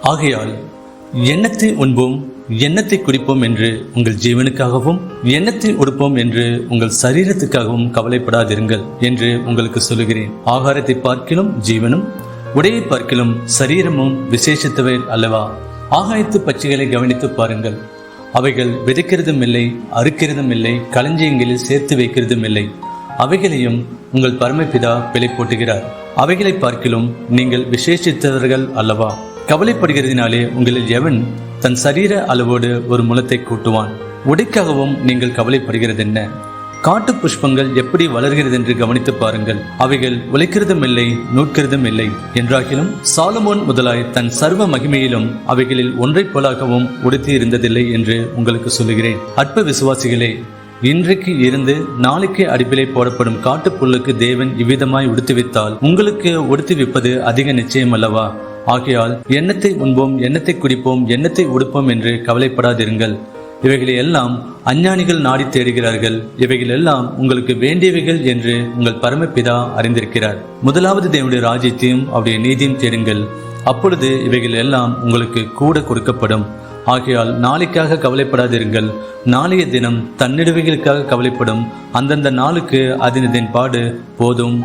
ஆகையால் எண்ணத்தை உண்போம், எண்ணத்தை குடிப்போம் என்று உங்கள் ஜீவனுக்காகவும், எண்ணத்தை உடுப்போம் என்று உங்கள் சரீரத்துக்காகவும் கவலைப்படாதிருங்கள் என்று உங்களுக்கு சொல்லுகிறேன். ஆகாரத்தை பார்க்கிலும் ஜீவனும், உடையை பார்க்கிலும் சரீரமும் விசேஷித்தவை அல்லவா? ஆகாயத்து பட்சிகளை கவனித்து பாருங்கள். அவைகள் விதைக்கிறதும் இல்லை, அறுக்கிறதும் இல்லை, களஞ்சியங்களில் சேர்த்து வைக்கிறதும் இல்லை. அவைகளையும் உங்கள் பரமபிதா விலை போட்டுகிறார். அவைகளை பார்க்கிலும் நீங்கள் விசேஷித்தவர்கள் அல்லவா? கவலைப்படுகிறதினாலே உங்களில் எவன் தன் சரீர அளவோடு ஒரு முலத்தை கூட்டுவான்? உடைக்காகவும் நீங்கள் கவலைப்படுகிறது என்ன? காட்டு புஷ்பங்கள் எப்படி வளர்கிறது என்று கவனித்து பாருங்கள். அவைகள் உழைக்கிறதும் இல்லை, நூற்கிறதும் இல்லை என்றாகிலும் சாலமோன் முதலாய் தன் சர்வ மகிமையிலும் அவைகளில் ஒன்றை போலாகவும் உடுத்தி இருந்ததில்லை என்று உங்களுக்கு சொல்லுகிறேன். அற்ப விசுவாசிகளே, இன்றைக்கு இருந்து நாளைக்கு அடிப்பிலே போடப்படும் காட்டு புல்லுக்கு தேவன் இவ்விதமாய் உடுத்துவித்தால் உங்களுக்கு உடுத்துவிப்பது அதிக நிச்சயம் அல்லவா? ஆகையால் எண்ணத்தை உண்போம், எண்ணத்தை குடிப்போம், எண்ணத்தை உடுப்போம் என்று கவலைப்படாதிருங்கள். இவைகளை எல்லாம் அஞ்ஞானிகள் நாடி தேடுகிறார்கள். இவைகள் எல்லாம் உங்களுக்கு வேண்டியவைகள் என்று உங்கள் பரமபிதா அறிந்திருக்கிறார். முதலாவது தேவனுடைய ராஜ்யத்தையும் அவருடைய நீதியும் தேடுங்கள், அப்பொழுது இவைகள் எல்லாம் உங்களுக்கு கூட கொடுக்கப்படும். ஆகையால் நாளைக்காக கவலைப்படாதிருங்கள். நாளைய தினம் தன்னிடவைகளுக்காக கவலைப்படும். அந்தந்த நாளுக்கு அதனதின் பாடு போதும்.